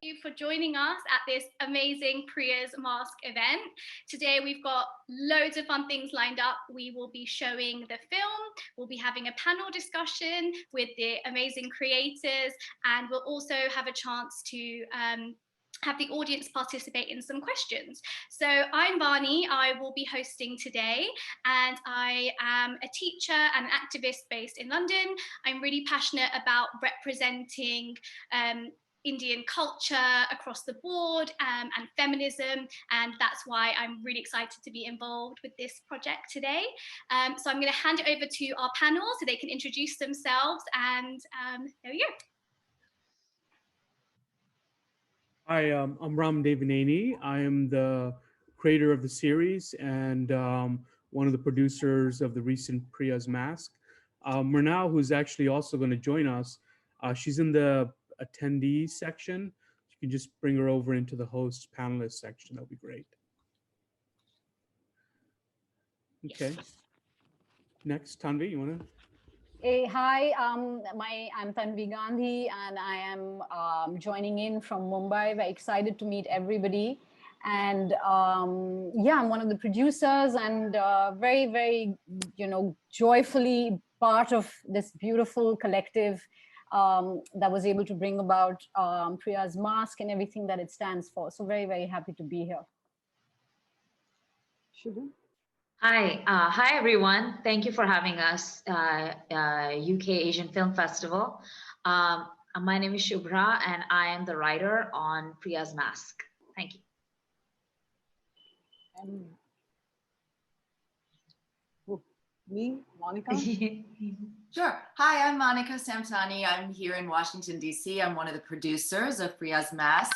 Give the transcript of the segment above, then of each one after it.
you for joining us at this amazing Priya's Mask event. Today we've got loads of fun things lined up. We will be showing the film, we'll be having a panel discussion with the amazing creators, and we'll also have a chance to have the audience participate in some questions. So I'm Vaani, I will be hosting today, and I am a teacher and an activist based in London. I'm really passionate about representing Indian culture across the board and feminism, and that's why I'm really excited to be involved with this project today. So I'm going to hand it over to our panel so they can introduce themselves, and there we go. Hi, I'm Devineni. I am the creator of the series and one of the producers of the recent Priya's Mask. Mrunal, who's actually also going to join us, she's in the attendee section. You can just bring her over into the host panelist section. That'll be great. Okay. Next, Tanvi, you want to? Hey, hi, I'm Tanvi Gandhi, and I am joining in from Mumbai. Very excited to meet everybody. And yeah, I'm one of the producers and very, very, joyfully part of this beautiful collective that was able to bring about Priya's Mask and everything that it stands for. So very, very happy to be here. Shubhra? Hi everyone. Thank you for having us, UK Asian Film Festival. My name is Shubhra and I am the writer on Priya's Mask. Thank you. Me, Monica? Sure. Hi, I'm Monica Samtani. I'm here in Washington, D.C. I'm one of the producers of Priya's Mask.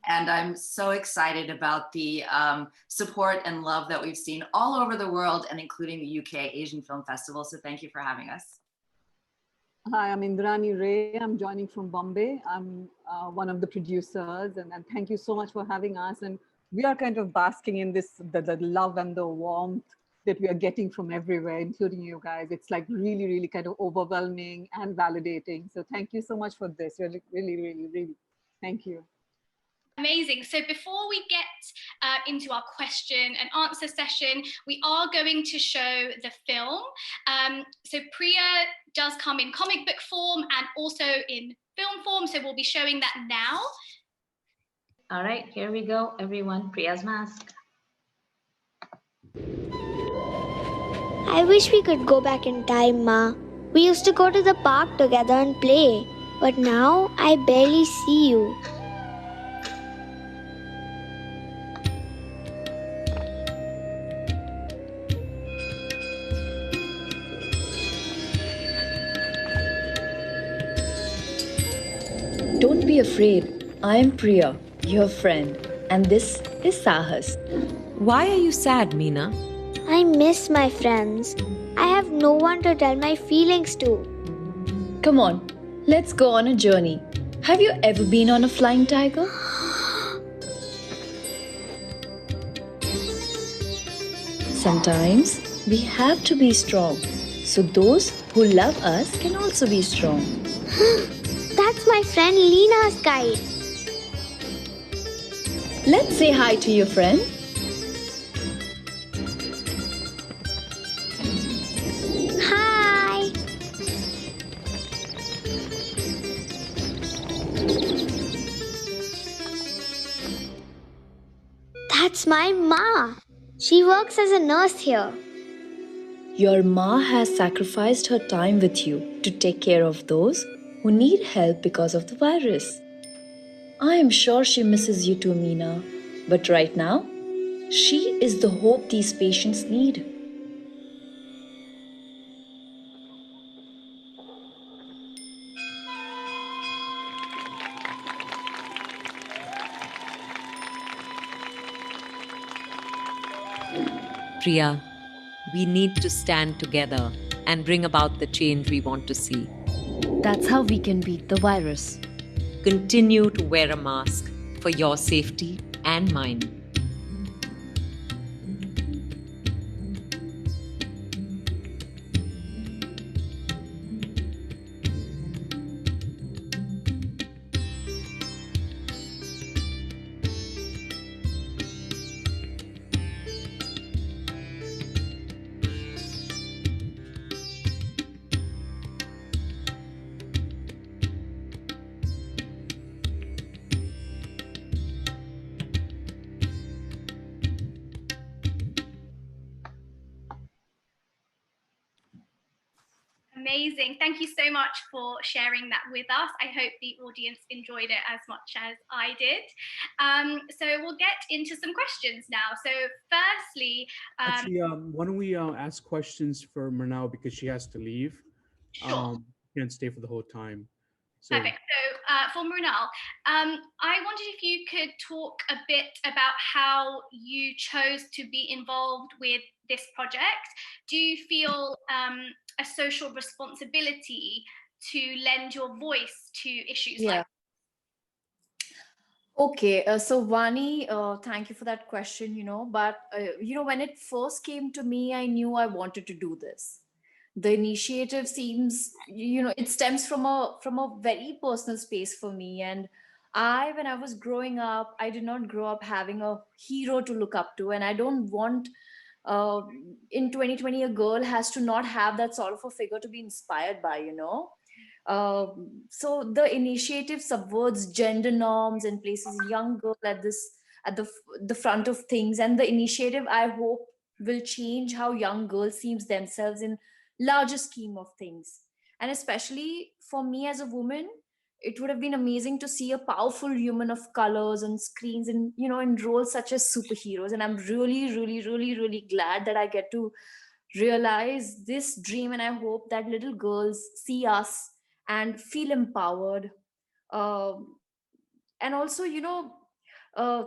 And I'm so excited about the support and love that we've seen all over the world, and including the UK Asian Film Festival. So thank you for having us. Hi, I'm Indrani Ray. I'm joining from Bombay. I'm one of the producers, and thank you so much for having us. And we are kind of basking in this, the love and the warmth that we are getting from everywhere, including you guys. It's like really, really kind of overwhelming and validating. So thank you so much for this. Really, really, really, really. Thank you. Amazing. So before we get into our question and answer session, we are going to show the film. So Priya does come in comic book form and also in film form. So we'll be showing that now. All right, here we go, everyone. Priya's Mask. I wish we could go back in time, Ma. We used to go to the park together and play. But now I barely see you. Don't be afraid. I am Priya, your friend, and this is Sahas. Why are you sad, Meena? I miss my friends. I have no one to tell my feelings to. Come on, let's go on a journey. Have you ever been on a flying tiger? Sometimes we have to be strong, so those who love us can also be strong. That's my friend Leena's kite. Let's say hi to your friend. Hi. That's my ma. She works as a nurse here. Your ma has sacrificed her time with you to take care of those who need help because of the virus. I am sure she misses you too, Meena. But right now, she is the hope these patients need. Priya, we need to stand together and bring about the change we want to see. That's how we can beat the virus. Continue to wear a mask for your safety and mine. amazing. Thank you so much for sharing that with us. I hope the audience enjoyed it as much as I did. So we'll get into some questions now. So firstly, Actually, why don't we ask questions for Mrunal because she has to leave. sure. Can't stay for the whole time. So Perfect. So for Mrunal, I wondered if you could talk a bit about how you chose to be involved with this project. Do you feel a social responsibility to lend your voice to issues like? Okay, so Vani, thank you for that question, but, when it first came to me, I knew I wanted to do this. The initiative seems, it stems from a very personal space for me. And when I was growing up, I did not grow up having a hero to look up to. And I don't want, in 2020, a girl has to not have that sort of a figure to be inspired by. So the initiative subverts gender norms and places young girl at the front of things. And the initiative, I hope, will change how young girls sees themselves in larger scheme of things. And especially for me as a woman, it would have been amazing to see a powerful human of colors on screens and in roles such as superheroes. And I'm really, really, really, really glad that I get to realize this dream. And I hope that little girls see us and feel empowered. Um and also,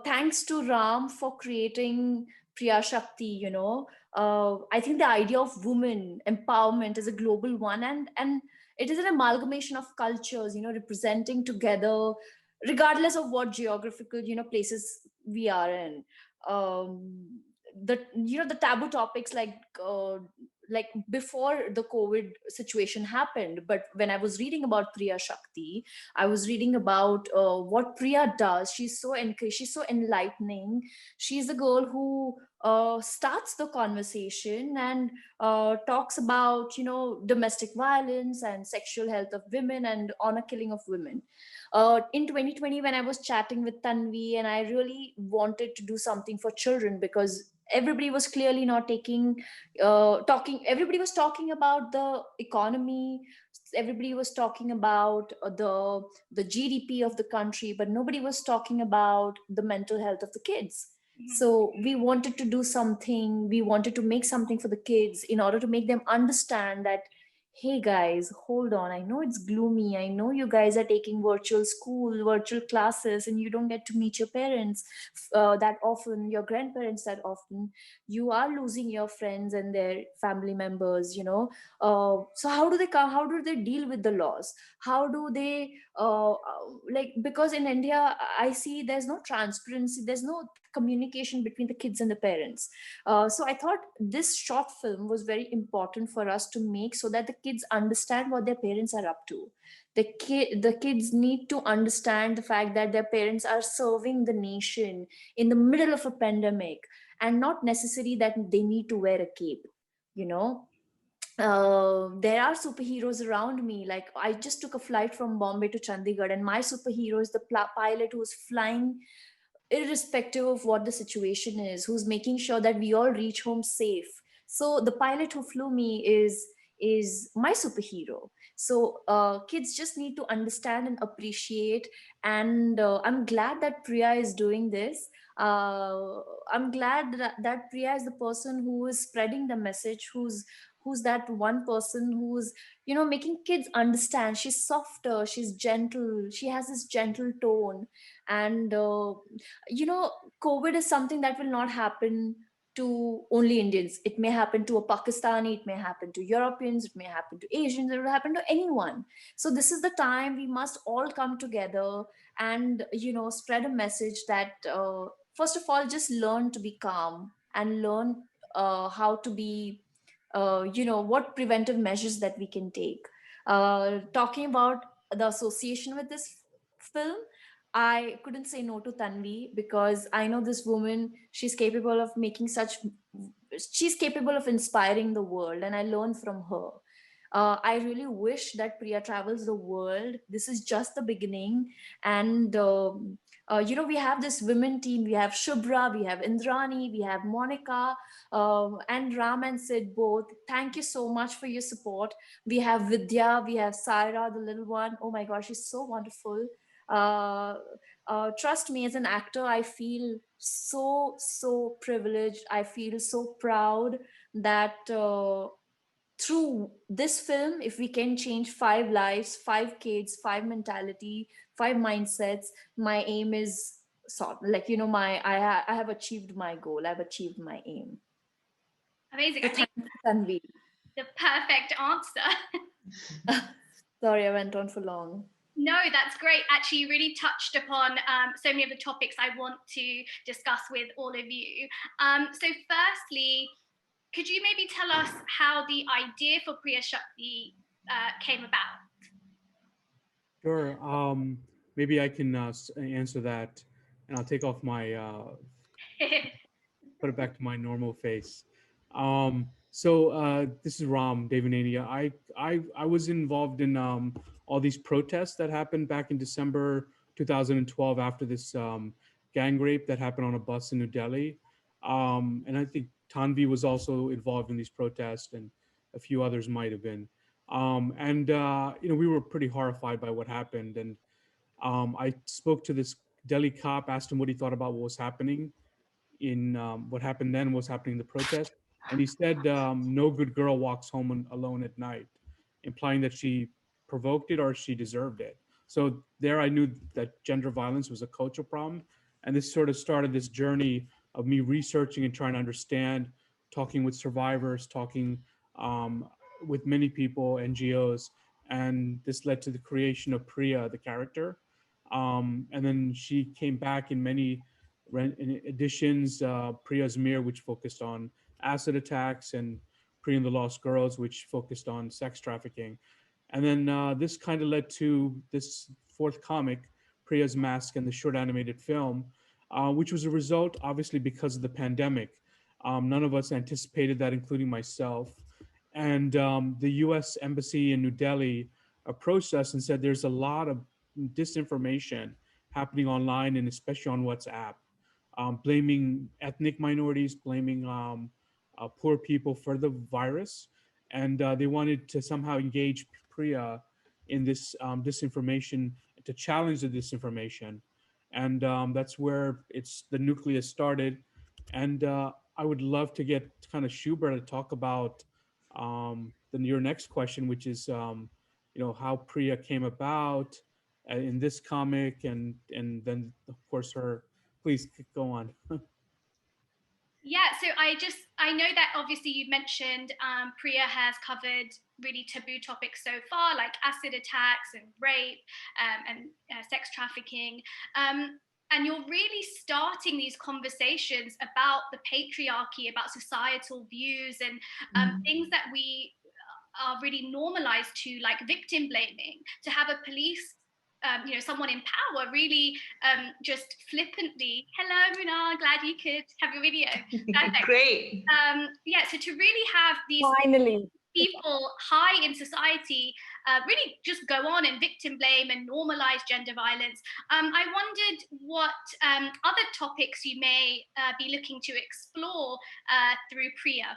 thanks to Ram for creating Priya Shakti. I think the idea of women empowerment is a global one, and it is an amalgamation of cultures, representing together, regardless of what geographical, places we are in. The taboo topics like before the COVID situation happened, but when I was reading about Priya Shakti, I was reading about what Priya does. She's so enlightening. She's the girl who starts the conversation and talks about domestic violence and sexual health of women and honor killing of women. In 2020, when I was chatting with Tanvi, and I really wanted to do something for children, because everybody was clearly not talking. Everybody was talking about the economy. Everybody was talking about the GDP of the country, but nobody was talking about the mental health of the kids. So we wanted to do something. We wanted to make something for the kids in order to make them understand that, hey guys, hold on. I know it's gloomy. I know you guys are taking virtual school, virtual classes, and you don't get to meet your parents that often, your grandparents that often. You are losing your friends and their family members. So how do they come? How do they deal with the loss? How do they because in India, I see there's no transparency. There's no communication between the kids and the parents. So I thought this short film was very important for us to make, so that the kids understand what their parents are up to. The kids need to understand the fact that their parents are serving the nation in the middle of a pandemic, and not necessary that they need to wear a cape. There are superheroes around me. Like, I just took a flight from Bombay to Chandigarh, and my superhero is the pilot who's flying irrespective of what the situation is, who's making sure that we all reach home safe. So the pilot who flew me is my superhero. So kids just need to understand and appreciate. And I'm glad that Priya is doing this. I'm glad that Priya is the person who is spreading the message, who's that one person who's making kids understand. She's softer, she's gentle, she has this gentle tone. And COVID is something that will not happen to only Indians. It may happen to a Pakistani, it may happen to Europeans, it may happen to Asians, it will happen to anyone. So this is the time we must all come together and spread a message that first of all, just learn to be calm, and learn how to be what preventive measures that we can take. Talking about the association with this film, I couldn't say no to Tanvi, because I know this woman, she's capable of inspiring the world, and I learn from her. I really wish that Priya travels the world. This is just the beginning. And, we have this women team. We have Shubhra, we have Indrani, we have Monica, and Ram and Sid both. Thank you so much for your support. We have Vidya, we have Sairah, the little one. Oh my gosh, she's so wonderful. Uh, Trust me, as an actor, I feel so privileged. I feel so proud that through this film, if we can change 5 lives, 5 kids, 5 mentality, 5 mindsets, my aim is sort like, my I have achieved my goal. I've achieved my aim. Amazing. So I think Tanvi. the perfect answer. Sorry, I went on for long. No, that's great. Actually, you really touched upon so many of the topics I want to discuss with all of you. So firstly, could you maybe tell us how the idea for Priya Shakti came about? Sure. Maybe I can answer that, and I'll take off my put it back to my normal face. This is Ram Devineni. I was involved in all these protests that happened back in December 2012 after this gang rape that happened on a bus in New Delhi. And I think Tanvi was also involved in these protests, and a few others might have been. We were pretty horrified by what happened. And I spoke to this Delhi cop, asked him what he thought about what was happening in what happened then, was happening in the protest. And he said, no good girl walks home alone at night, implying that she provoked it or she deserved it. So there I knew that gender violence was a cultural problem. And this sort of started this journey of me researching and trying to understand, talking with survivors, talking with many people, NGOs. And this led to the creation of Priya, the character. And then she came back in many in editions, Priya's Mirror, which focused on acid attacks, and Priya and the Lost Girls, which focused on sex trafficking. And then this kind of led to this fourth comic, Priya's Mask, and the short animated film, which was a result, obviously, because of the pandemic. None of us anticipated that, including myself. And the US Embassy in New Delhi approached us and said there's a lot of disinformation happening online, and especially on WhatsApp, blaming ethnic minorities, blaming poor people for the virus. And they wanted to somehow engage Priya in this disinformation, to challenge the disinformation. And that's where the nucleus started. And I would love to get kind of Shubhra to talk about your next question, which is, how Priya came about in this comic, and then of course her. Please go on. Yeah, so I know that obviously you mentioned Priya has covered really taboo topics so far, like acid attacks and rape and sex trafficking. And you're really starting these conversations about the patriarchy, about societal views, and things that we are really normalized to, like victim blaming. To have a police someone in power really just flippantly, hello Mrunal, glad you could have your video. Great. So to really have these Finally people high in society really just go on and victim blame and normalize gender violence. I wondered what other topics you may be looking to explore through Priya.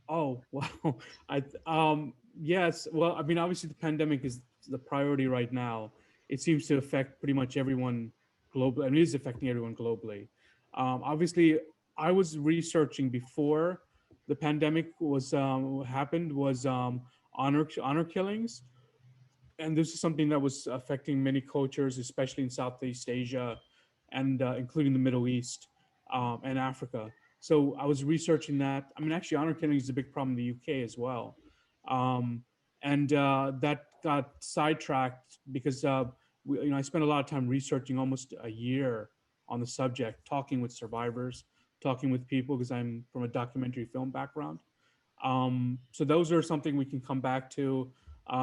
Oh, wow. Yes. Well, I mean, obviously the pandemic is the priority right now. It seems to affect pretty much everyone globally. I mean, it is affecting everyone globally. Obviously, I was researching before the pandemic happened, was honor killings. And this is something that was affecting many cultures, especially in Southeast Asia, and including the Middle East and Africa. So I was researching that. I mean, actually, honor killing is a big problem in the UK as well, and that got sidetracked because I spent a lot of time researching, almost a year, on the subject, talking with survivors, talking with people, because I'm from a documentary film background. So those are something we can come back to.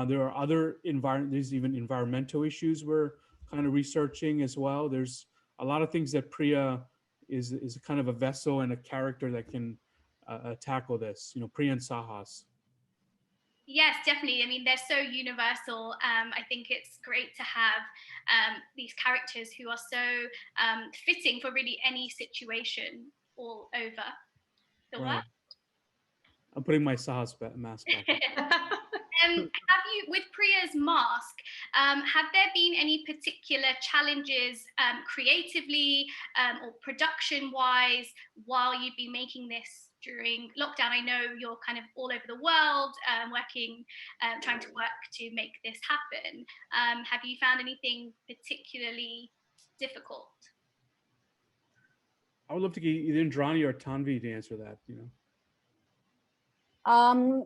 There are there's even environmental issues we're kind of researching as well. There's a lot of things that Priya is kind of a vessel and a character that can tackle this. Priya and Sahas. Yes, definitely. I mean, they're so universal. I think it's great to have these characters who are so fitting for really any situation all over the world. I'm putting my Sahas mask back. Have you, with Priya's mask, have there been any particular challenges creatively or production-wise while you've been making this during lockdown? I know you're kind of all over the world working, trying to work to make this happen. Have you found anything particularly difficult? I would love to get either Indrani or Tanvi to answer that, you know.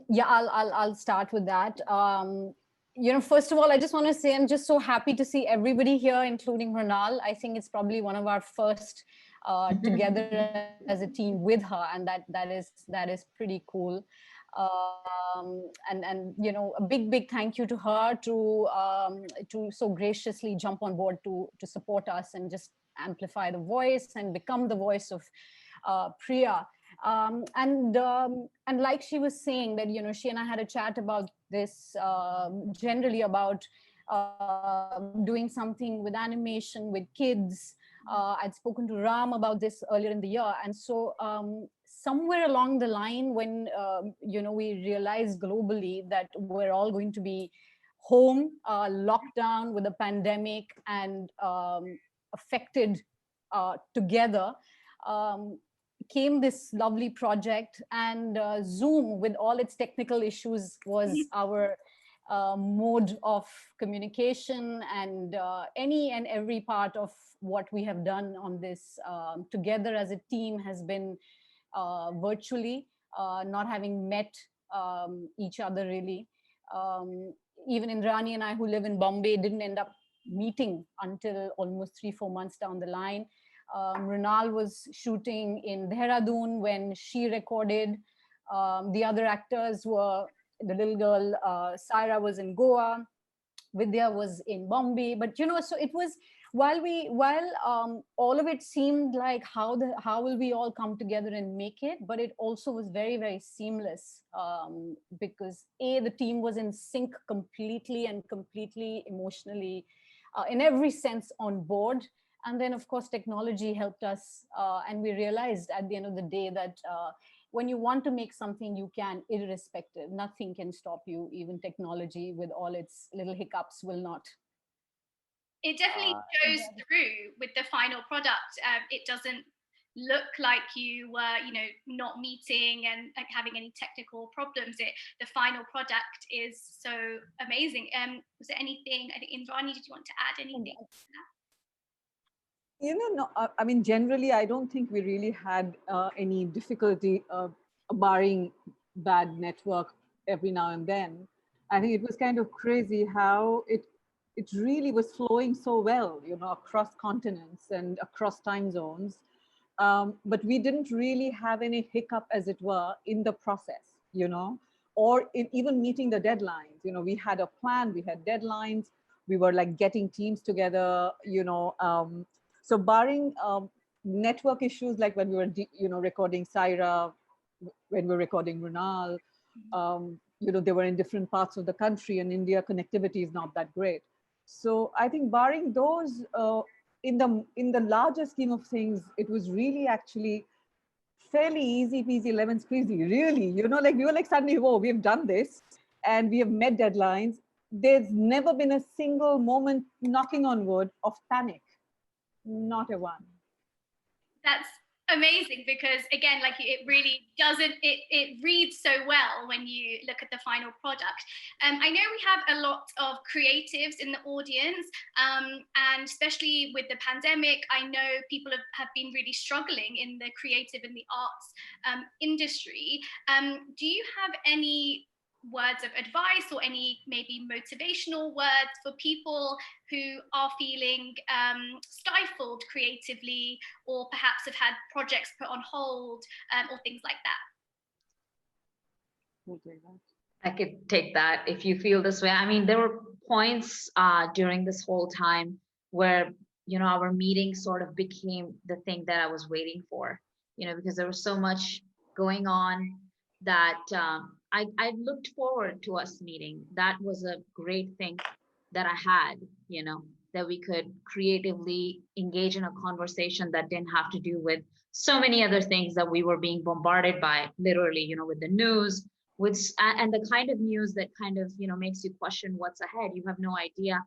Yeah, I'll start with that. You know, first of all, I just want to say I'm just so happy to see everybody here, including Mrunal. I think it's probably one of our first together as a team with her, and that is pretty cool. And you know, a big thank you to her to so graciously jump on board to support us and just amplify the voice and become the voice of Priya. And like she was saying that, you know, she and I had a chat about this generally about doing something with animation with kids. I'd spoken to Ram about this earlier in the year, and so somewhere along the line when you know, we realized globally that we're all going to be home, locked down with a pandemic, and affected together, came this lovely project, and Zoom, with all its technical issues, was our mode of communication, and any and every part of what we have done on this together as a team has been virtually, not having met each other really. Even Indrani and I, who live in Bombay, didn't end up meeting until almost 3-4 months down the line. Mrunal was shooting in Dehradun when she recorded. The other actors were, the little girl, Sairah, was in Goa. Vidya was in Bombay. But, you know, so it was, while all of it seemed like how will we all come together and make it, but it also was very, very seamless, because the team was in sync completely emotionally, in every sense on board. And then, of course, technology helped us. And we realized at the end of the day that when you want to make something, you can, irrespective. Nothing can stop you. Even technology, with all its little hiccups, will not. It definitely shows through with the final product. It doesn't look like you were, you know, not meeting and like having any technical problems. The final product is so amazing. Was there anything, I think, Indrani, did you want to add anything? You know, no, I mean, generally, I don't think we really had any difficulty barring bad network every now and then. I think it was kind of crazy how it really was flowing so well, you know, across continents and across time zones. But we didn't really have any hiccup, as it were, in the process, you know, or in even meeting the deadlines. You know, we had a plan, we had deadlines, we were like getting teams together, you know. So barring network issues, like when we were, you know, recording Sairah, when we were recording Mrunal, you know, they were in different parts of the country, and India connectivity is not that great. So I think barring those, in the larger scheme of things, it was really actually fairly easy peasy lemon squeezy, really. You know, like we were like suddenly, whoa, we've done this and we have met deadlines. There's never been a single moment, knocking on wood, of panic. Not a one. That's amazing, because again, like, it really doesn't, it reads so well when you look at the final product. I know we have a lot of creatives in the audience, and especially with the pandemic, I know people have been really struggling in the creative and the arts industry. Do you have any words of advice or any maybe motivational words for people who are feeling stifled creatively, or perhaps have had projects put on hold, or things like that? I could take that if you feel this way. I mean, there were points during this whole time where, you know, our meeting sort of became the thing that I was waiting for, you know, because there was so much going on that I looked forward to us meeting. That was a great thing that I had, that we could creatively engage in a conversation that didn't have to do with so many other things that we were being bombarded by, literally, with the news, and the kind of news that kind of, makes you question what's ahead. You have no idea.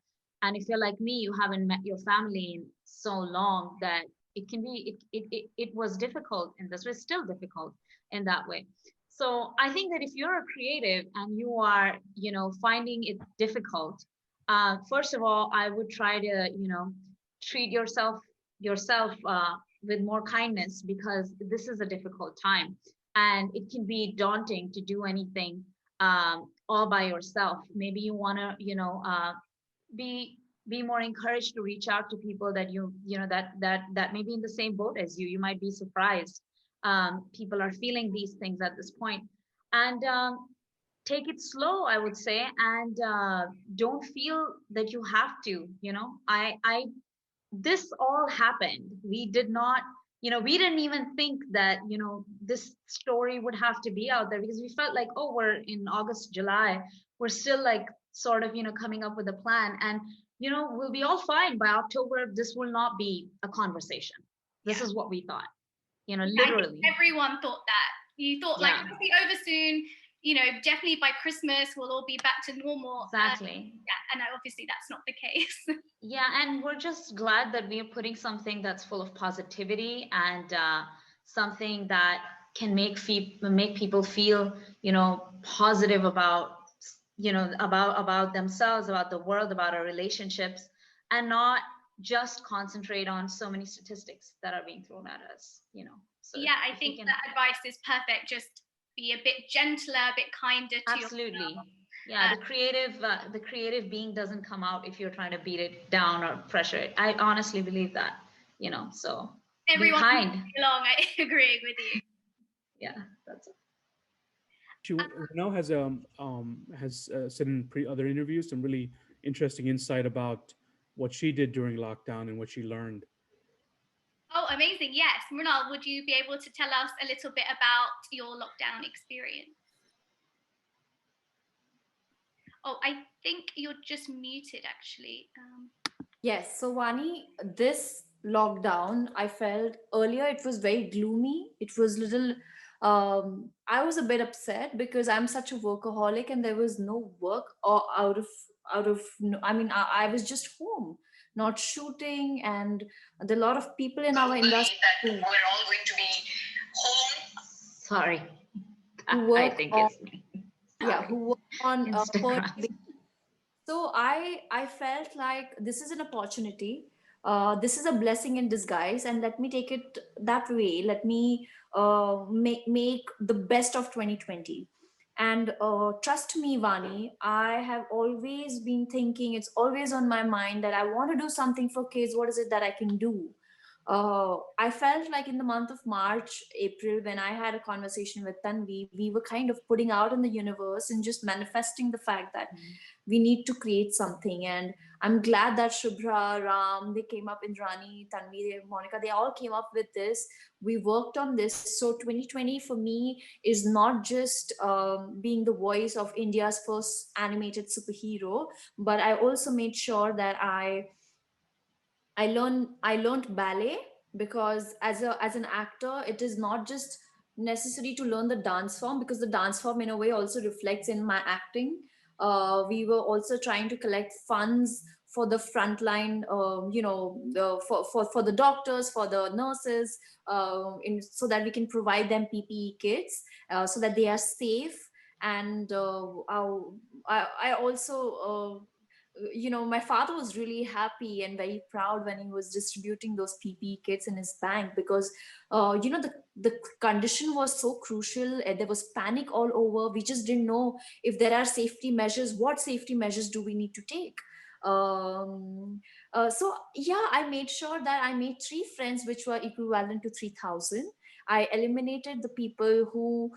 And if you're like me, you haven't met your family in so long that it can be, it was difficult, and this was still difficult in that way. So I think that if you're a creative and you are, finding it difficult, first of all, I would try to, treat yourself with more kindness, because this is a difficult time, and it can be daunting to do anything all by yourself. Maybe you want to, be more encouraged to reach out to people that that may be in the same boat as you. You might be surprised. People are feeling these things at this point, and take it slow, I would say, and don't feel that you have to. This all happened. We did not, we didn't even think that, this story would have to be out there, because we felt like, oh, we're in August, July, we're still like sort of, coming up with a plan, and, we'll be all fine by October. This will not be a conversation. This is what we thought, literally. Everyone thought that. You thought like, it'll be over soon. Definitely by Christmas, we'll all be back to normal. Exactly. And obviously that's not the case. Yeah, and we're just glad that we are putting something that's full of positivity, and something that can make people feel, positive about, about themselves, about the world, about our relationships, and not just concentrate on so many statistics that are being thrown at us. So yeah, I think that advice is perfect. Just be a bit gentler, a bit kinder to absolutely yourself. Yeah, the creative being doesn't come out if you're trying to beat it down or pressure it. I honestly believe that, so everyone be kind. Along, I agree with you. Yeah, that's it. She now has said in other interviews some really interesting insight about what she did during lockdown and what she learned. Oh, amazing. Yes. Mrunal, would you be able to tell us a little bit about your lockdown experience? Oh, I think you're just muted, actually. Yes. So, Vaani, this lockdown, I felt earlier it was very gloomy. It was little, I was a bit upset because I'm such a workaholic and there was no work or I was just home, not shooting. And there are a lot of people in our industry. That we're all going to be home. Sorry. I think it's me. Yeah, who work on Instagram. So I felt like this is an opportunity. This is a blessing in disguise, and let me take it that way. Let me make the best of 2020. And trust me, Vaani, I have always been thinking, it's always on my mind that I want to do something for kids. What is it that I can do? I felt like in the month of March, April, when I had a conversation with Tanvi, we were kind of putting out in the universe and just manifesting the fact that we need to create something. And I'm glad that Shubhra, Ram, they came up, Indrani, Tanvi, Monica, they all came up with this. We worked on this. So 2020 for me is not just being the voice of India's first animated superhero, but I also made sure that I learned ballet, because as an actor, it is not just necessary to learn the dance form, because the dance form in a way also reflects in my acting. We were also trying to collect funds for the frontline, for the doctors, for the nurses, so that we can provide them PPE kits, so that they are safe. And I also my father was really happy and very proud when he was distributing those PPE kits in his bank, because the condition was so crucial. There was panic all over. We just didn't know if there are safety measures. What safety measures do we need to take? So yeah, I made sure that I made 3 friends which were equivalent to 3,000. I eliminated the people who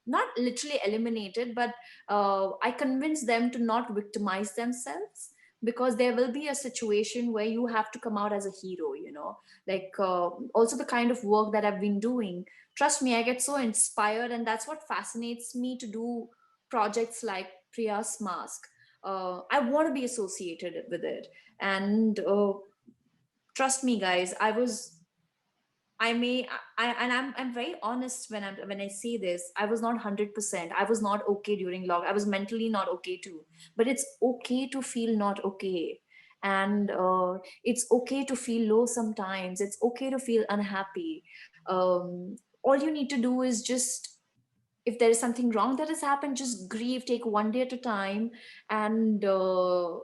not literally eliminated, but I convinced them to not victimize themselves, because there will be a situation where you have to come out as a hero, you know, like also the kind of work that I've been doing. Trust me, I get so inspired, and that's what fascinates me to do projects like Priya's Mask. I want to be associated with it. And trust me, guys, I may, and I'm very honest when I say this. I was not 100%. I was not okay during log. I was mentally not okay too. But it's okay to feel not okay, and it's okay to feel low sometimes. It's okay to feel unhappy. All you need to do is just, if there is something wrong that has happened, just grieve, take one day at a time. And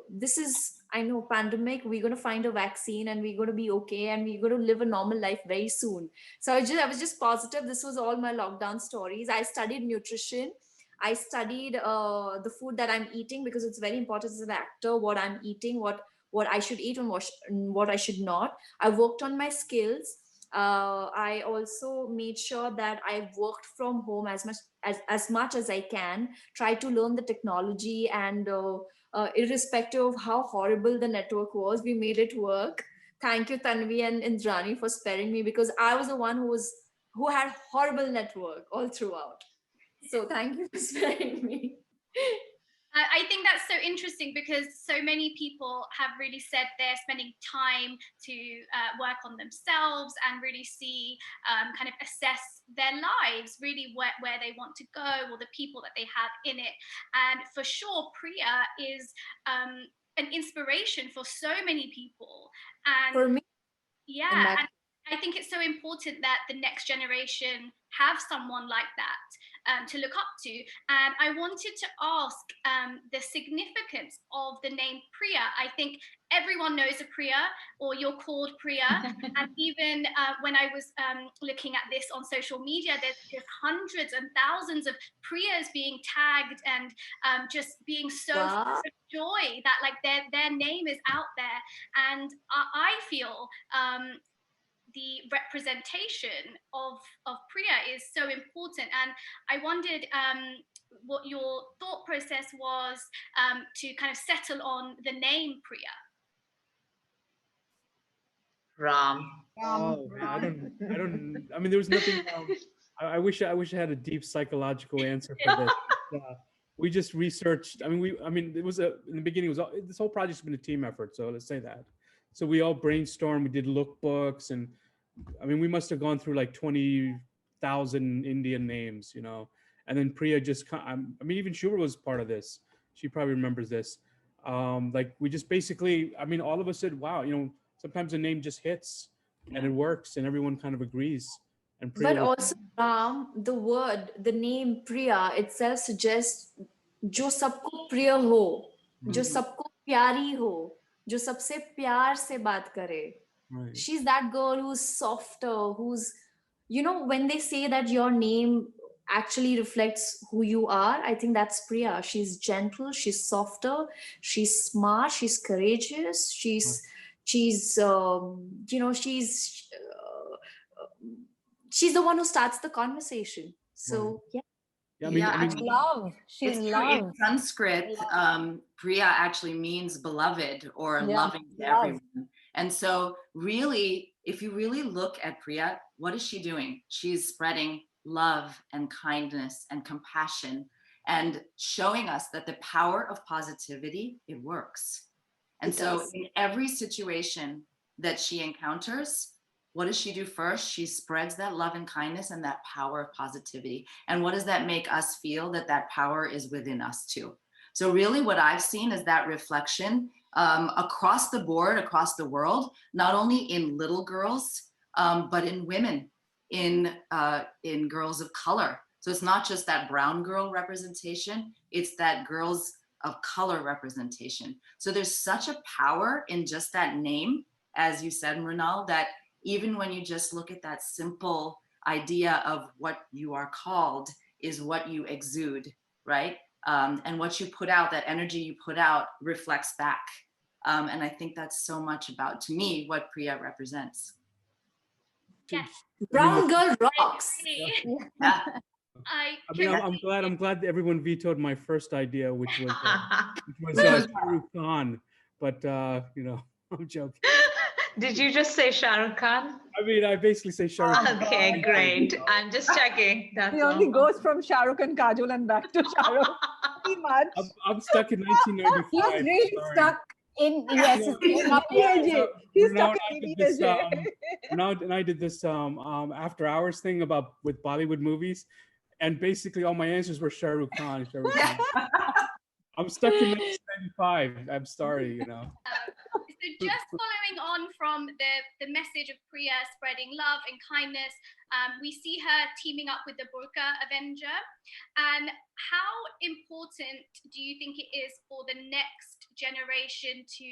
this is, I know, pandemic, we're going to find a vaccine and we're going to be okay, and we're going to live a normal life very soon. So I was just positive. This was all my lockdown stories. I studied nutrition. I studied the food that I'm eating, because it's very important as an actor, what I'm eating, what I should eat and what I should not. I worked on my skills. I also made sure that I worked from home as much as I can, try to learn the technology, and irrespective of how horrible the network was, we made it work. Thank you, Tanvi and Indrani, for sparing me, because I was the one who had horrible network all throughout. So thank you for sparing me. I think that's so interesting, because so many people have really said they're spending time to work on themselves and really see, kind of assess their lives, really where they want to go, or the people that they have in it. And for sure, Priya is an inspiration for so many people. And for me, yeah, and I think it's so important that the next generation have someone like that to look up to. And I wanted to ask the significance of the name Priya. I think everyone knows a Priya, or you're called Priya. And even when I was looking at this on social media, there's hundreds and thousands of Priyas being tagged, and just being so full of joy that like their name is out there. And I feel the representation of Priya is so important. And I wondered what your thought process was to kind of settle on the name Priya. Ram. Oh, I mean, there was nothing. I wish I had a deep psychological answer for this. We just researched. I mean, it was in the beginning. This whole project's been a team effort. So let's say that. So we all brainstormed. We did lookbooks, and I mean, we must have gone through like 20,000 Indian names, you know. And then Priya just, I mean, even Shubhra was part of this. She probably remembers this. Like we just basically, I mean, all of us said, wow, you know, sometimes a name just hits and it works, and everyone kind of agrees. And Priya but also, the name Priya itself suggests जो सबको प्रिय हो, जो सबको प्यारी हो, जो सबसे प्यार से बात करे. Right. She's that girl who's softer, who's, you know, when they say that your name actually reflects who you are, I think that's Priya. She's gentle, she's softer, she's smart, she's courageous, she's you know, she's the one who starts the conversation. So yeah. I mean, love. She's love. In Sanskrit, Priya actually means beloved, or loving to everyone. And so really, if you really look at Priya, what is she doing? She's spreading love and kindness and compassion, and showing us that the power of positivity, it works. And so in every situation that she encounters, what does she do first? She spreads that love and kindness and that power of positivity. And what does that make us feel? That power is within us too. So really what I've seen is that reflection across the board, across the world, not only in little girls, but in women, in girls of color. So it's not just that brown girl representation, it's that girls of color representation. So there's such a power in just that name, as you said, Mrunal, that even when you just look at that simple idea of what you are called is what you exude, right? And what you put out, that energy you put out reflects back. And I think that's so much about, to me, what Priya represents. Yes. Brown girl rocks. Yeah. I'm glad everyone vetoed my first idea, which was Shahrukh Khan. but I'm joking. Did you just say Shah Rukh Khan? I mean, I basically say Shah Rukh Khan. Okay, great. I'm just checking. That's He only all. goes from Shah Rukh and Kajol and back to Shah Rukh. Pretty much. I'm stuck in 1995. He's really sorry. stuck in, yes, He's Now stuck I in did this, EDJ. now and I did this after hours thing with Bollywood movies, and basically all my answers were Shah Rukh Khan. Shah Rukh Khan. I'm stuck in 1995. I'm sorry, So just following on from the message of Priya spreading love and kindness, we see her teaming up with the Burqa Avenger. And how important do you think it is for the next generation to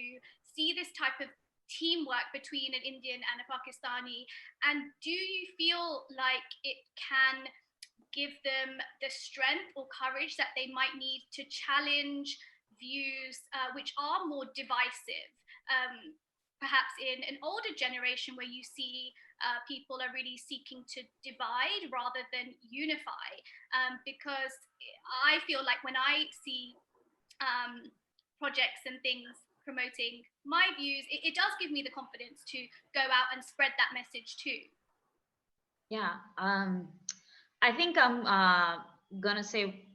see this type of teamwork between an Indian and a Pakistani? And do you feel like it can give them the strength or courage that they might need to challenge views which are more divisive? Perhaps in an older generation where you see people are really seeking to divide rather than unify. Because I feel like when I see projects and things promoting my views, it does give me the confidence to go out and spread that message too. Yeah, I think I'm gonna say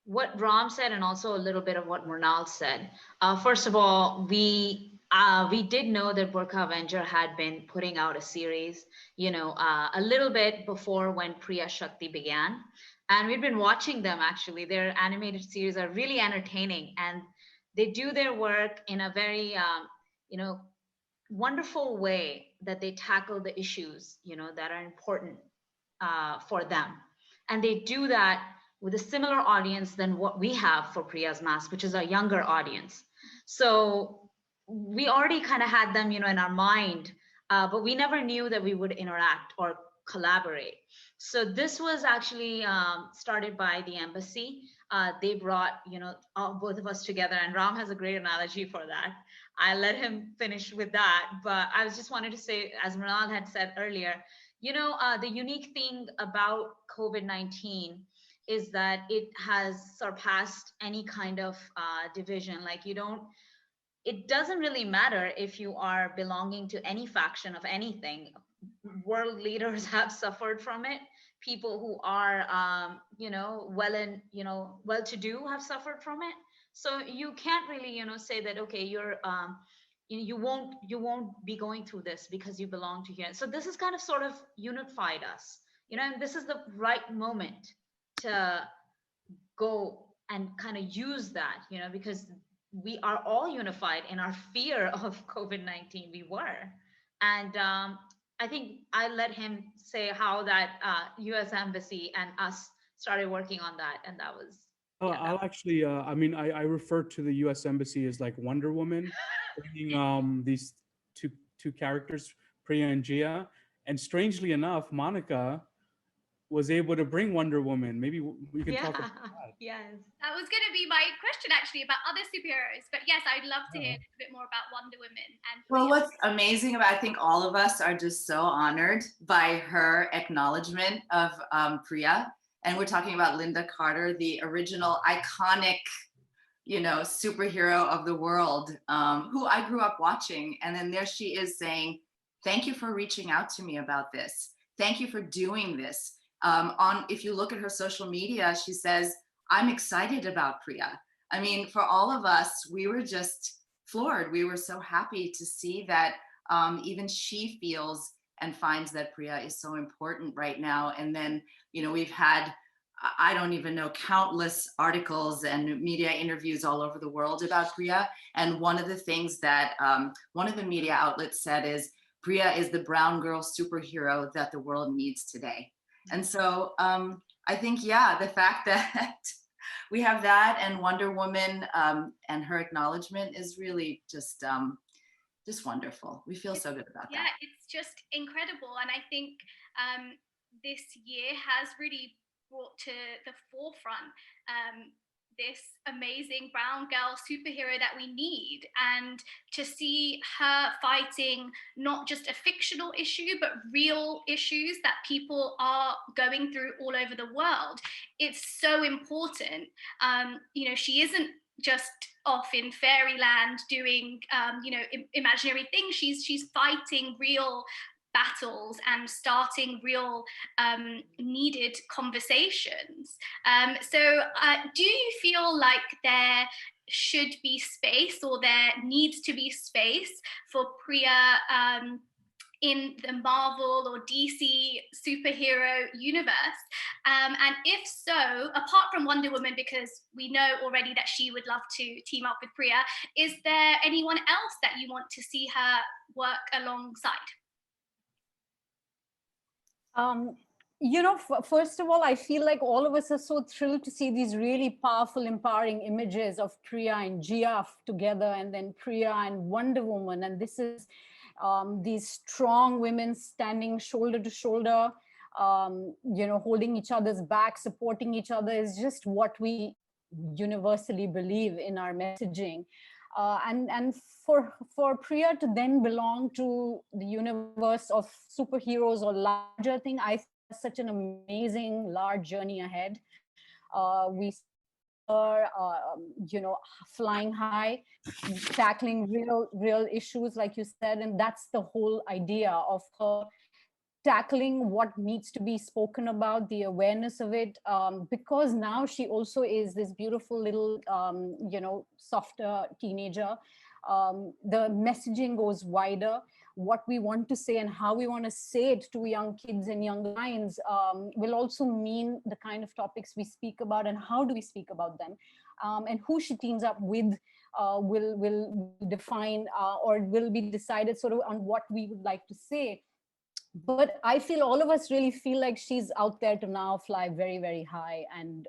what Ram said and also a little bit of what Mrunal said. First of all, we did know that Burqa Avenger had been putting out a series, a little bit before when Priya Shakti began. And we've been watching them actually. Their animated series are really entertaining, and they do their work in a very, wonderful way that they tackle the issues, that are important for them. And they do that with a similar audience than what we have for Priya's Mask, which is a younger audience. So we already kind of had them, in our mind, but we never knew that we would interact or collaborate. So this was actually started by the embassy. They brought, both of us together, and Ram has a great analogy for that. I let him finish with that, but I was just wanted to say, as Mrunal had said earlier, the unique thing about COVID-19 is that it has surpassed any kind of division. Like it doesn't really matter if you are belonging to any faction of anything. World leaders have suffered from it. People who are, well-to-do have suffered from it. So you can't really, say that, okay, you won't be going through this because you belong to here. So this has kind of sort of unified us, and this is the right moment to go and kind of use that, because we are all unified in our fear of COVID-19. We were. And I think I let him say how that US Embassy and us started working on that. And that was. I'll actually, I refer to the US Embassy as like Wonder Woman, bringing these two characters, Priya and Jia. And strangely enough, Monica was able to bring Wonder Woman. Maybe we can talk about that. Yes. That was going to be my question actually about other superheroes, but yes, I'd love to hear a bit more about Wonder Woman. And well, what's amazing about, I think all of us are just so honored by her acknowledgement of Priya. And we're talking about Linda Carter, the original iconic, superhero of the world, who I grew up watching. And then there she is saying, thank you for reaching out to me about this. Thank you for doing this. If you look at her social media, she says, I'm excited about Priya. I mean, for all of us, we were just floored. We were so happy to see that even she feels and finds that Priya is so important right now. And then, we've had, I don't even know, countless articles and media interviews all over the world about Priya. And one of the things that one of the media outlets said is, Priya is the brown girl superhero that the world needs today. And so I think, the fact that we have that and Wonder Woman and her acknowledgement is really just wonderful. We feel so good about that. Yeah, it's just incredible. And I think this year has really brought to the forefront this amazing brown girl superhero that we need, and to see her fighting not just a fictional issue but real issues that people are going through all over the world, it's so important. She isn't just off in fairyland doing, imaginary things. She's fighting real battles and starting real needed conversations. Do you feel like there should be space, or there needs to be space for Priya in the Marvel or DC superhero universe? And if so, apart from Wonder Woman, because we know already that she would love to team up with Priya, is there anyone else that you want to see her work alongside? First of all, I feel like all of us are so thrilled to see these really powerful, empowering images of Priya and UKAFF together, and then Priya and Wonder Woman. And this is these strong women standing shoulder to shoulder, holding each other's back, supporting each other, is just what we universally believe in our messaging. And for Priya to then belong to the universe of superheroes or larger thing, I think that's such an amazing large journey ahead. We see her, flying high, tackling real issues, like you said, and that's the whole idea of her tackling what needs to be spoken about, the awareness of it, because now she also is this beautiful little, softer teenager. The messaging goes wider. What we want to say and how we want to say it to young kids and young minds will also mean the kind of topics we speak about and how do we speak about them. And who she teams up with will define or will be decided sort of on what we would like to say. But I feel all of us really feel like she's out there to now fly very, very high, and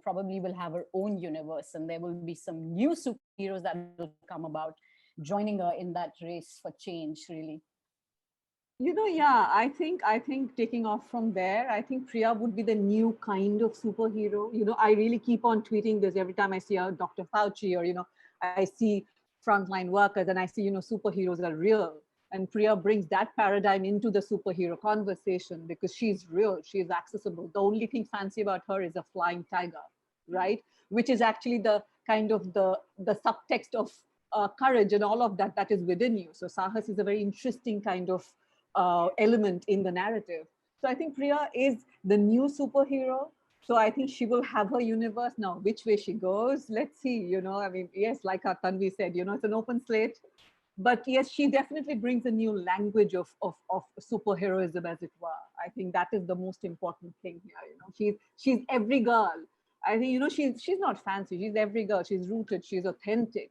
probably will have her own universe, and there will be some new superheroes that will come about joining her in that race for change, really. I think taking off from there, I think Priya would be the new kind of superhero. I really keep on tweeting this every time I see a Dr. Fauci, or I see frontline workers, and I see superheroes are real. And Priya brings that paradigm into the superhero conversation because she's real, she's accessible. The only thing fancy about her is a flying tiger, right? Which is actually the kind of the subtext of courage and all of that is within you. So Sahas is a very interesting kind of element in the narrative. So I think Priya is the new superhero. So I think she will have her universe. Now, which way she goes, let's see, yes, like Tanvi said, it's an open slate. But yes, she definitely brings a new language of superheroism, as it were. I think that is the most important thing here. She's every girl. I think she's not fancy. She's every girl. She's rooted. She's authentic.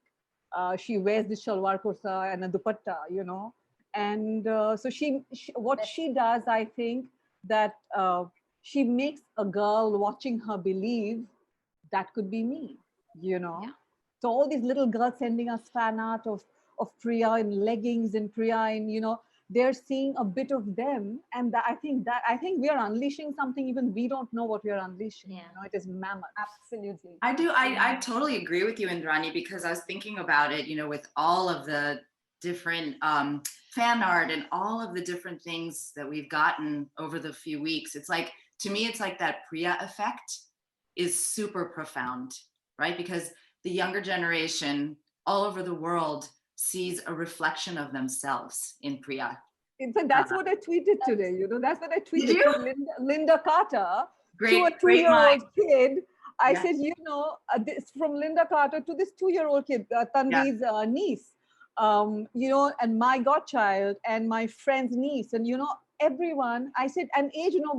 She wears the shalwar kurta and a dupatta. And so what she does, I think that she makes a girl watching her believe that could be me. Yeah. So all these little girls sending us fan art of Priya in leggings and Priya in, they're seeing a bit of them. And I think we are unleashing something even we don't know what we are unleashing. Yeah. It is mammoth. Absolutely. I totally agree with you, Indrani, because I was thinking about it, with all of the different fan art and all of the different things that we've gotten over the few weeks. It's like, to me, it's like that Priya effect is super profound, right? Because the younger generation all over the world sees a reflection of themselves in Priya. So that's what I tweeted today. That's what I tweeted to Linda Carter, to a 2-year-old kid. I said, this from Linda Carter to this 2-year-old kid, Tanvi's niece, and my godchild and my friend's niece, and everyone. I said, and age no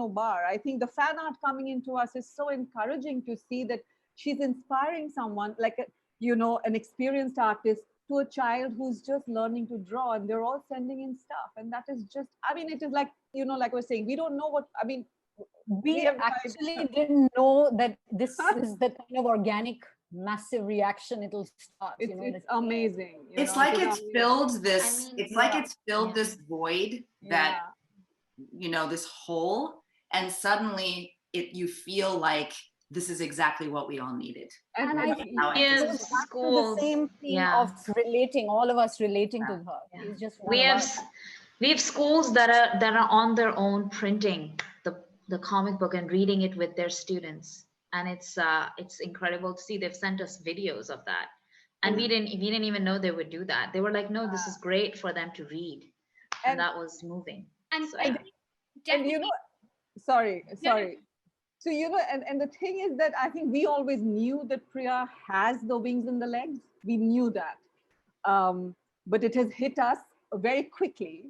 bar. I think the fan art coming into us is so encouraging to see that she's inspiring someone like an experienced artist to a child who's just learning to draw, and they're all sending in stuff. And that is just, it is like, like I was saying, we don't know what, we actually didn't know that this is the kind of organic, massive reaction it'll start. It's amazing. It's like it's filled this, this void that, this hole, and suddenly you feel like this is exactly what we all needed. And I think the same thing of relating, all of us relating to her. Yeah. It's just we have schools that are on their own printing the comic book and reading it with their students. and it's incredible to see. They've sent us videos of that, and we didn't even know they would do that. They were like, no, this is great for them to read, and that was moving. And, So, and you know, sorry. So, you know, and the thing is that I think we always knew that Priya has the wings and the legs. We knew that. But it has hit us very quickly,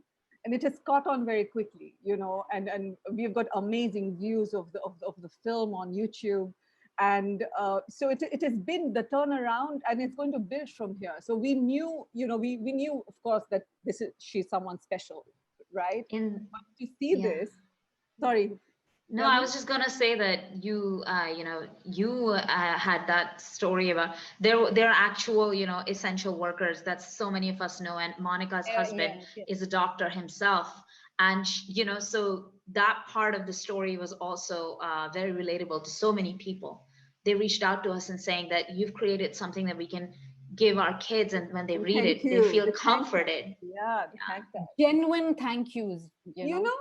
and it has caught on very quickly, you know, and we've got amazing views of the film on YouTube. And so it has been the turnaround, and it's going to build from here. So we knew, you know, we knew, of course, that she's someone special, right? But to see this, sorry. No, I was just gonna say that you had that story about they're actual, you know, essential workers that so many of us know, and Monica's husband is a doctor himself, and you know, so that part of the story was also very relatable to so many people. They reached out to us and saying that you've created something that we can give our kids, and when they read it, they feel comforted. Genuine thank yous. You know,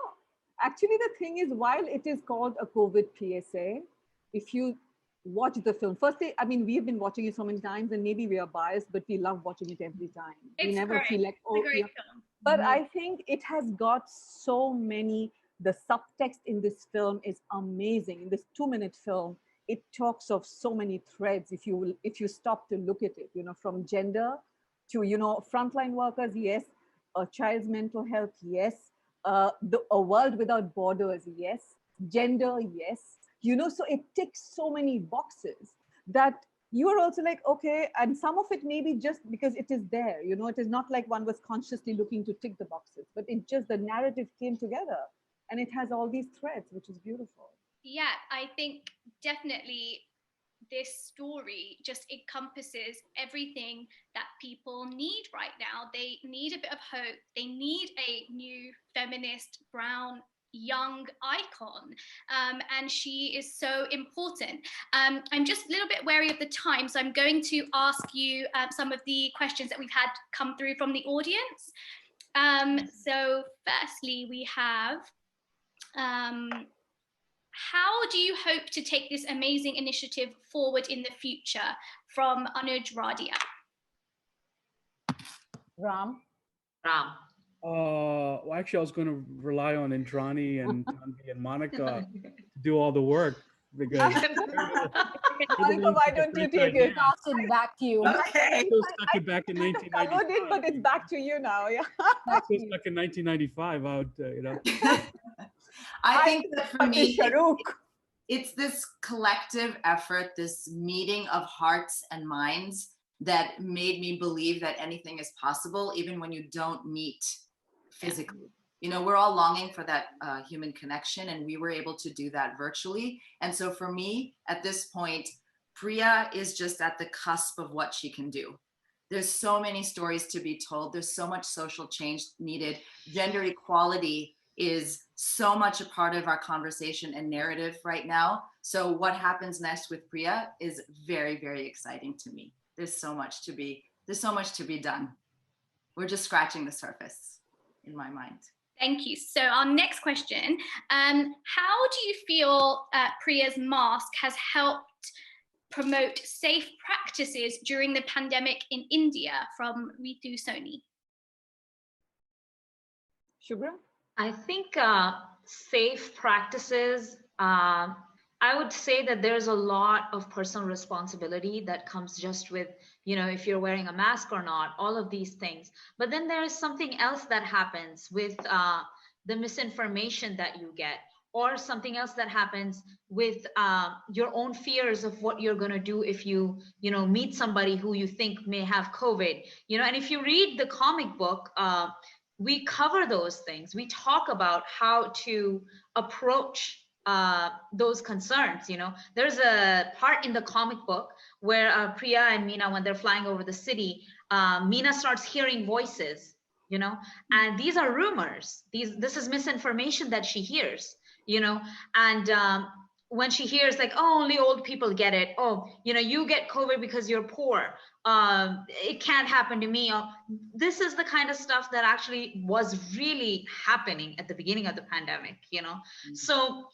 actually, the thing is, while it is called a COVID PSA, if you watch the film, firstly, I mean, we've been watching it so many times, and maybe we are biased, but we love watching it every time. We never feel like, oh, yeah. But I think it has got so many, the subtext in this film is amazing. In this 2-minute film, it talks of so many threads, if you stop to look at it, you know, from gender to, you know, frontline workers, yes, a child's mental health, yes, a world without borders, yes, gender, yes, you know, so it ticks so many boxes that you are also like, okay, and some of it maybe just because it is there, you know, it is not like one was consciously looking to tick the boxes, but it just, the narrative came together and it has all these threads, which is beautiful. Yeah, I think definitely this story just encompasses everything that people need right now. They need a bit of hope. They need a new feminist, brown, young icon, and she is so important. I'm just a little bit wary of the time, so I'm going to ask you some of the questions that we've had come through from the audience. So firstly, we have how do you hope to take this amazing initiative forward in the future? From Anuj Radia. Ram. Well, actually, I was going to rely on Indrani and Tanvi and Monica to do all the work, because Monica, why don't you take it? Pass it back to you. Okay. Still stuck it back in 1995. But it's back to you now. Yeah. Still stuck in 1995 out, you know. I think that for me, it's this collective effort, this meeting of hearts and minds that made me believe that anything is possible, even when you don't meet physically. You know, we're all longing for that human connection, and we were able to do that virtually. And so for me, at this point, Priya is just at the cusp of what she can do. There's so many stories to be told. There's so much social change needed. Gender equality is so much a part of our conversation and narrative right now. So what happens next with Priya is very, very exciting to me. There's so much to be done. We're just scratching the surface in my mind. Thank you. So our next question, how do you feel Priya's mask has helped promote safe practices during the pandemic in India? From Ritu Soni. Shubhra? I think safe practices, I would say that there's a lot of personal responsibility that comes just with, you know, if you're wearing a mask or not, all of these things. But then there is something else that happens with the misinformation that you get, or something else that happens with your own fears of what you're going to do if you know, meet somebody who you think may have COVID, you know. And if you read the comic book, we cover those things. We talk about how to approach those concerns. You know, there's a part in the comic book where Priya and Meena, when they're flying over the city, Meena starts hearing voices, you know, and these are rumors. This is misinformation that she hears, you know. And when she hears like, oh, only old people get it, oh, you know, you get COVID because you're poor, it can't happen to me. This is the kind of stuff that actually was really happening at the beginning of the pandemic, you know. So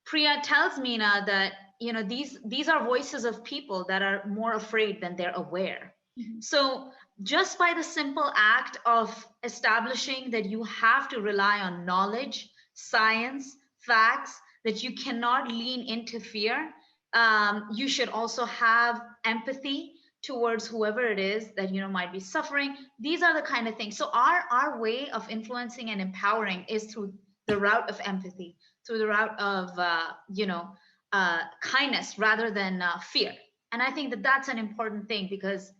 Priya tells Meena that these are voices of people that are more afraid than they're aware. Mhm. So just by the simple act of establishing that you have to rely on knowledge, science, facts, that you cannot lean into fear, you should also have empathy towards whoever it is that might be suffering. These are the kind of things. So our way of influencing and empowering is through the route of empathy, through the route of kindness rather than fear. And I think that that's an important thing, because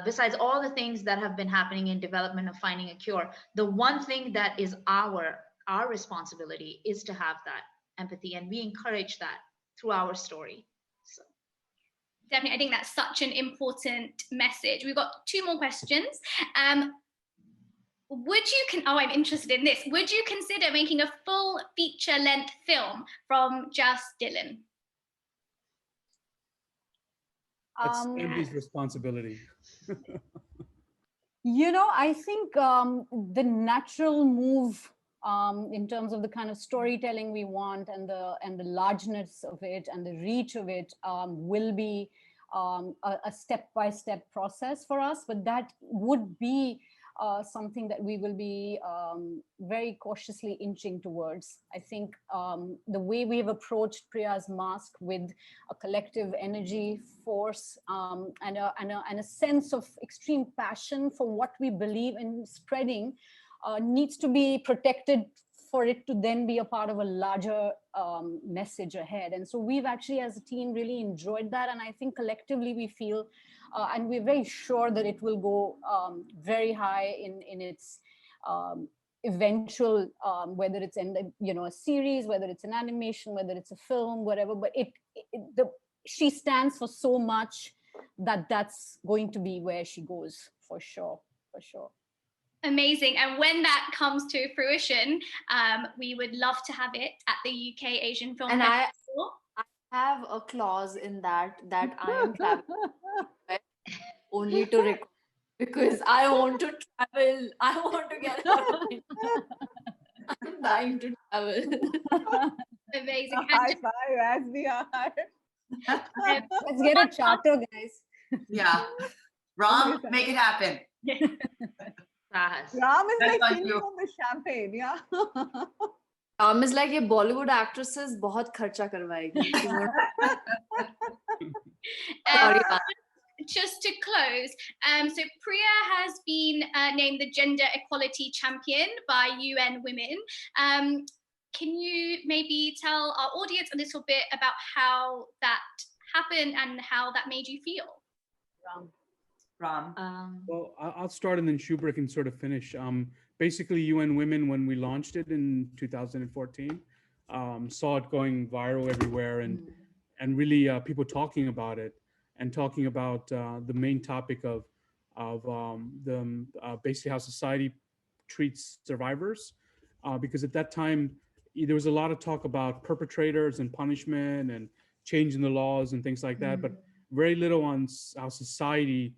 besides all the things that have been happening in development of finding a cure, the one thing that is our responsibility is to have that empathy, and we encourage that through our story. So definitely, I think that's such an important message. We've got 2 more questions. I'm interested in this. Would you consider making a full feature-length film from just Dylan? That's Tanvi's responsibility. I think the natural move in terms of the kind of storytelling we want and the largeness of it and the reach of it will be a step-by-step process for us, but that would be something that we will be very cautiously inching towards. I think the way we have approached Priya's Mask with a collective energy, force, and a sense of extreme passion for what we believe in spreading needs to be protected for it to then be a part of a larger message ahead. And so we've actually, as a team, really enjoyed that. And I think collectively we feel, and we're very sure that it will go very high in its eventual, whether it's in a series, whether it's an animation, whether it's a film, whatever. But she stands for so much that that's going to be where she goes for sure. Amazing. And when that comes to fruition, we would love to have it at the UK Asian Film Festival. I have a clause in that I am traveling only to record, because I want to travel. I want to get out. I'm dying to travel. Amazing. High five, as we are. Let's get a charter, guys. Yeah. Ram, make it happen. Sahas. Ram is That's like on feeling you. on the champagne, yeah. Is like ये Bollywood actresses बहुत खर्चा करवाएगी. Just to close, so Priya has been named the Gender Equality Champion by UN Women. Can you maybe tell our audience a little bit about how that happened and how that made you feel? Ram. Well, I'll start and then Shubhra can sort of finish. Basically, UN Women, when we launched it in 2014, saw it going viral everywhere and really people talking about it and talking about the main topic of basically how society treats survivors. Because at that time, there was a lot of talk about perpetrators and punishment and changing the laws and things like that, but very little on how society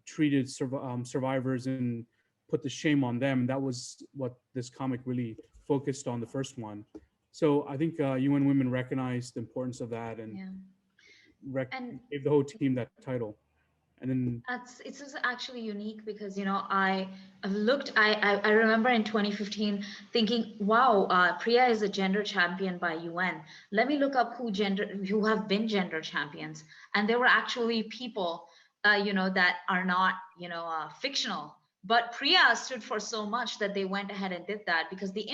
treated survivors and put the shame on them. That was what this comic really focused on, the first one. So I think UN Women recognized the importance of that and gave the whole team that title. And then it's actually unique because I remember in 2015 thinking, wow, Priya is a gender champion by UN. Let me look up who have been gender champions, and there were actually people that are not fictional, but Priya stood for so much that they went ahead and did that, because the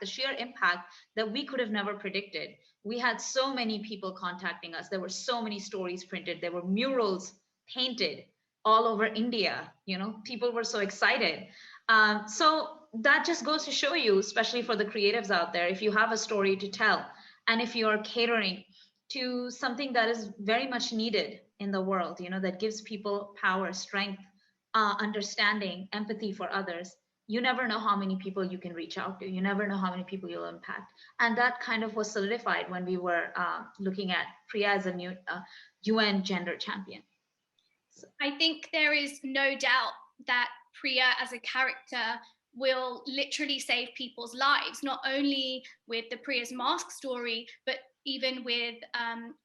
sheer impact that we could have never predicted. We had so many people contacting us. There were so many stories printed. There were murals painted all over India. People were so excited. So that just goes to show you, especially for the creatives out there, if you have a story to tell and if you are catering to something that is very much needed in the world, that gives people power, strength, understanding, empathy for others, you never know how many people you can reach out to. You never know how many people you'll impact. And that kind of was solidified when we were looking at Priya as a new UN gender champion. I think there is no doubt that Priya as a character will literally save people's lives, not only with the Priya's Mask story, but even with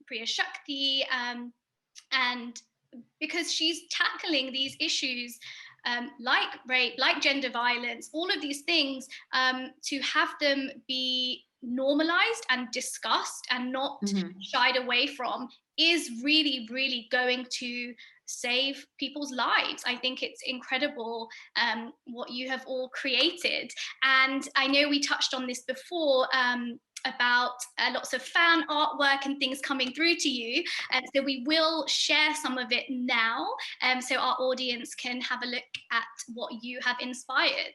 Priya Shakti, and because she's tackling these issues like rape, like gender violence, all of these things, to have them be normalized and discussed and not shied away from is really, really going to save people's lives. I think it's incredible what you have all created. And I know we touched on this before, about lots of fan artwork and things coming through to you. So we will share some of it now, so our audience can have a look at what you have inspired.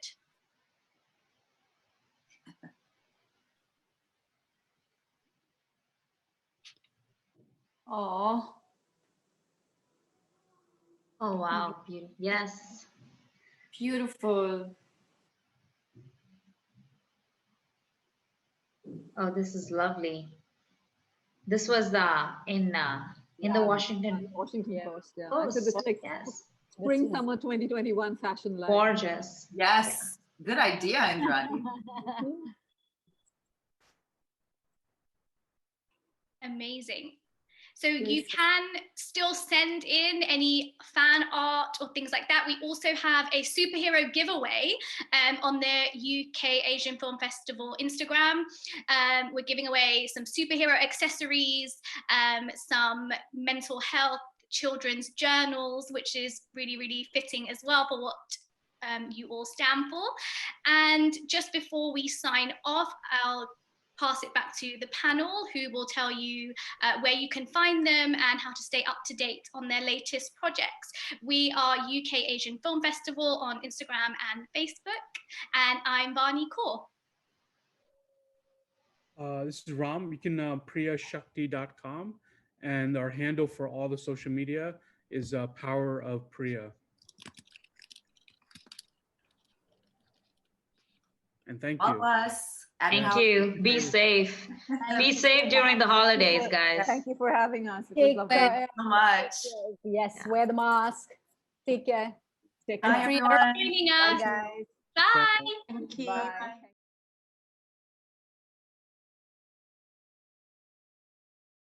Oh. Oh, wow. Beautiful. Yes. Beautiful. Oh, this is lovely. This was in the Washington Post. Yeah. Post. So this is like Yes. spring summer 2021 fashion line. Gorgeous. Yes. Good idea, Indrani. Amazing. So you can still send in any fan art or things like that. We also have a superhero giveaway on the UK Asian Film Festival Instagram. We're giving away some superhero accessories, some mental health children's journals, which is really, really fitting as well for what you all stand for. And just before we sign off, I'll pass it back to the panel, who will tell you where you can find them and how to stay up to date on their latest projects. We are UK Asian Film Festival on Instagram and Facebook, and I'm Vaani Kaur. This is Ram. You can priyashakti.com, and our handle for all the social media is Power of Priya. And thank you. Thank you. Be safe. Be safe during the holidays, guys. Thank you for having us. Thank you so much. Yes, wear the mask. Take care. Take care. Bye, everyone. Bye, guys. Bye. Thank you. Bye.